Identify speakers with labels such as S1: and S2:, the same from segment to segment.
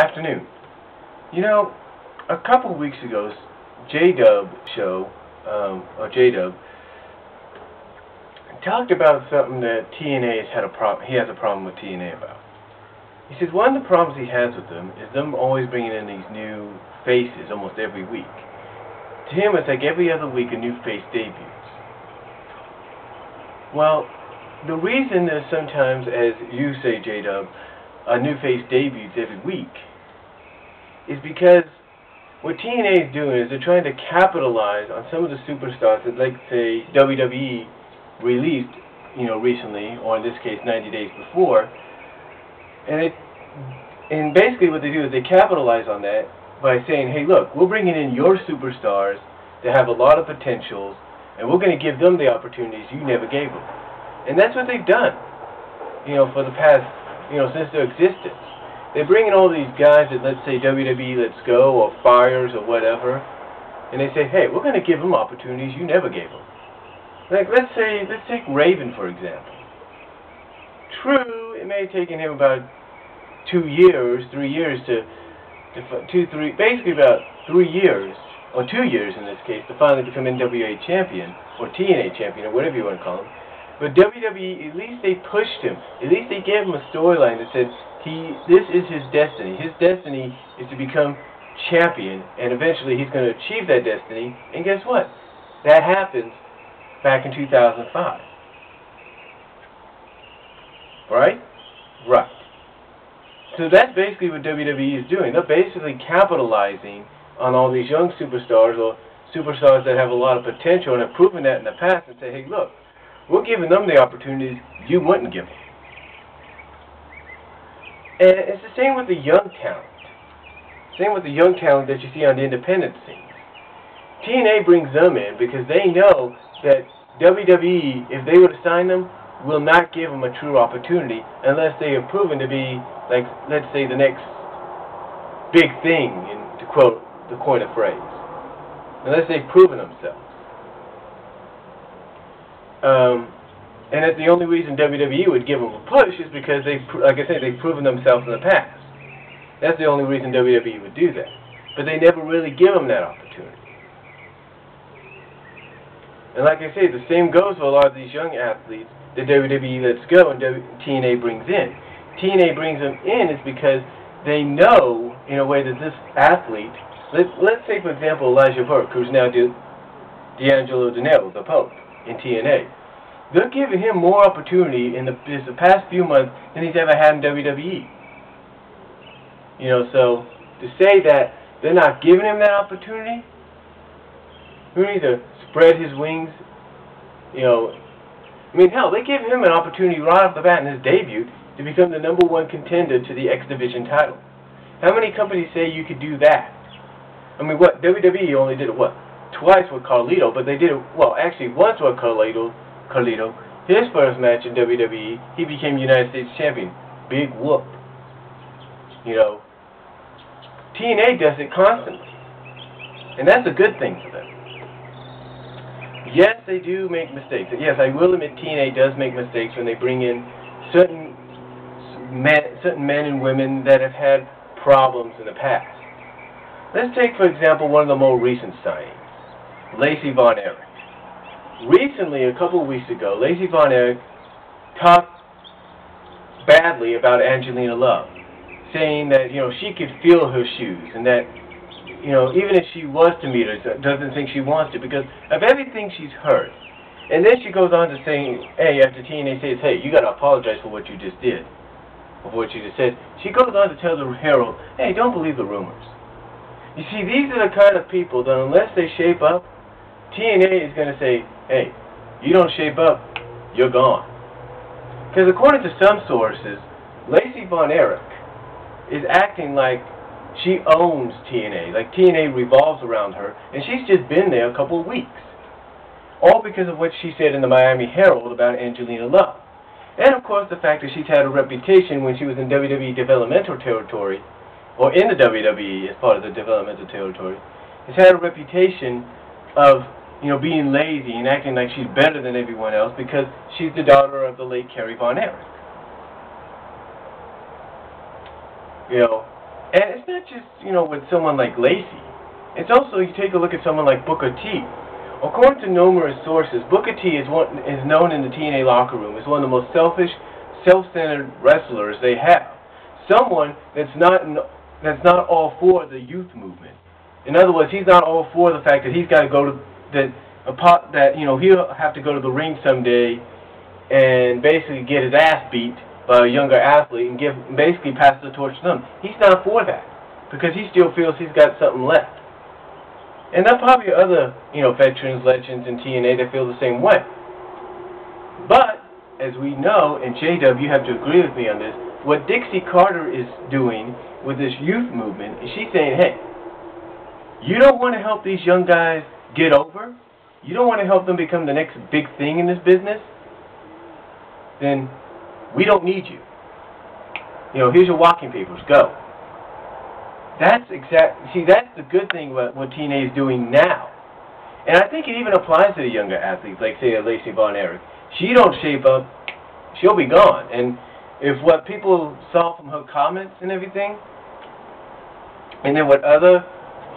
S1: Afternoon. You know, a couple weeks ago, Jaydub show, or Jaydub, talked about something that TNA has had a problem. He has a problem with TNA about. He says one of the problems he has with them is them always bringing in these new faces almost every week. To him, it's like every other week a new face debuts. Well, the reason that sometimes, as you say, Jaydub, a new face debuts every week is because what TNA is doing is they're trying to capitalize on some of the superstars that, like, say, WWE released, recently, or in this case, 90 days before. And basically what they do is they capitalize on that by saying, hey, look, we're bringing in your superstars that have a lot of potentials, and we're going to give them the opportunities you never gave them. And that's what they've done, for the past, since their existence. They bring in all these guys that, let's say, WWE lets go, or fires, or whatever, and they say, hey, we're going to give them opportunities you never gave them. Like, let's take Raven, for example. True, it may have taken him about 3 years basically about 3 years, or 2 years in this case, to finally become NWA champion, or TNA champion, or whatever you want to call him. But WWE, at least they pushed him. At least they gave him a storyline that said, this is his destiny. His destiny is to become champion, and eventually he's going to achieve that destiny. And guess what? That happens back in 2005. Right? Right. So that's basically what WWE is doing. They're basically capitalizing on all these young superstars, or superstars that have a lot of potential and have proven that in the past, and say, hey, look, we're giving them the opportunities you wouldn't give them. And it's the same with the young talent. Same with the young talent that you see on the independent scene. TNA brings them in because they know that WWE, if they were to sign them, will not give them a true opportunity unless they are proven to be, like, let's say, the next big thing, to quote the coin of phrase. Unless they've proven themselves. And that's the only reason WWE would give them a push is because like I said, they've proven themselves in the past. That's the only reason WWE would do that. But they never really give them that opportunity. And like I say, the same goes for a lot of these young athletes that WWE lets go and TNA brings in. TNA brings them in is because they know, in a way, that this athlete, let's say, for example, Elijah Burke, who's now D'Angelo Dinello, the Pope, in TNA. They're giving him more opportunity in the past few months than he's ever had in WWE. So to say that they're not giving him that opportunity, who needs to spread his wings? Hell, they gave him an opportunity right off the bat in his debut to become the #1 contender to the X Division title. How many companies say you could do that? WWE only did it, twice with Carlito, but they did it, actually once with Carlito. His first match in WWE, he became United States champion. Big whoop. TNA does it constantly. And that's a good thing for them. Yes, they do make mistakes. Yes, I will admit TNA does make mistakes when they bring in certain men and women that have had problems in the past. Let's take, for example, one of the more recent signings, Lacey Von Erich. Recently, a couple of weeks ago, Lacey Von Erich talked badly about Angelina Love, saying that, she could feel her shoes, and that, even if she was to meet her, doesn't think she wants to because of everything she's heard. And then she goes on to say, hey, after TNA says, hey, you got to apologize for what you just did, or what you just said, she goes on to tell the Herald, hey, don't believe the rumors. You see, these are the kind of people that unless they shape up, TNA is going to say, hey, you don't shape up, you're gone. Because according to some sources, Lacey Von Erich is acting like she owns TNA, like TNA revolves around her, and she's just been there a couple of weeks. All because of what she said in the Miami Herald about Angelina Love. And of course the fact that she's had a reputation when she was in WWE developmental territory, or in the WWE as part of the developmental territory, has had a reputation of, being lazy and acting like she's better than everyone else because she's the daughter of the late Kerry Von Erich. And it's not just, you know, with someone like Lacey. It's also, you take a look at someone like Booker T. According to numerous sources, Booker T is known in the TNA locker room as one of the most selfish, self-centered wrestlers they have. Someone that's not all for the youth movement. In other words, he's not all for the fact that he's got to go to you know, he'll have to go to the ring someday and basically get his ass beat by a younger athlete and basically pass the torch to them. He's not for that because he still feels he's got something left. And there are probably other, you know, veterans, legends in TNA that feel the same way. But, as we know, and Jaydub, you have to agree with me on this, what Dixie Carter is doing with this youth movement is she's saying, hey, you don't want to help these young guys get over? You don't want to help them become the next big thing in this business? Then we don't need you. You know, here's your walking papers, go. That's the good thing about what TNA is doing now. And I think it even applies to the younger athletes, like, say, a Lacey Von Erich. She don't shape up, she'll be gone. And if what people saw from her comments and everything, and then what other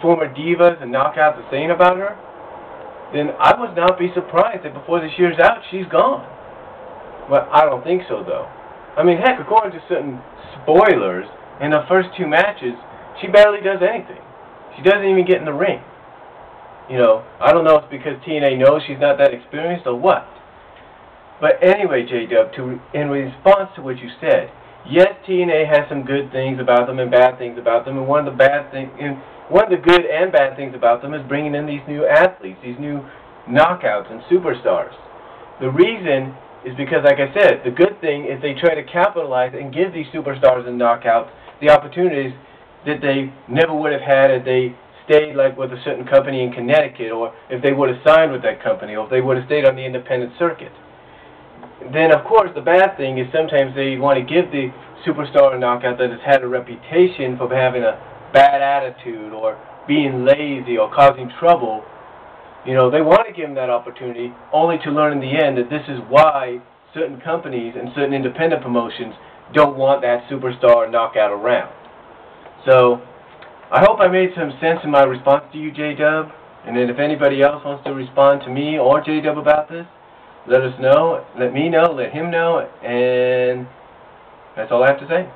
S1: former divas and knockouts are saying about her, then I would not be surprised that before this year's out, she's gone. But I don't think so, though. I mean, heck, according to certain spoilers, in the first 2 matches, she barely does anything. She doesn't even get in the ring. You know, I don't know if it's because TNA knows she's not that experienced or what. But anyway, Jaydub, in response to what you said, yes, TNA has some good things about them and bad things about them, and one of the good and bad things about them is bringing in these new athletes, these new knockouts and superstars. The reason is because, like I said, the good thing is they try to capitalize and give these superstars and knockouts the opportunities that they never would have had if they stayed like with a certain company in Connecticut, or if they would have signed with that company, or if they would have stayed on the independent circuit. Then, of course, the bad thing is sometimes they want to give the superstar or knockout that has had a reputation for having a bad attitude or being lazy or causing trouble. You know, they want to give them that opportunity only to learn in the end that this is why certain companies and certain independent promotions don't want that superstar or knockout around. So, I hope I made some sense in my response to you, Jaydub. And then if anybody else wants to respond to me or Jaydub about this, let us know, let me know, let him know, and that's all I have to say.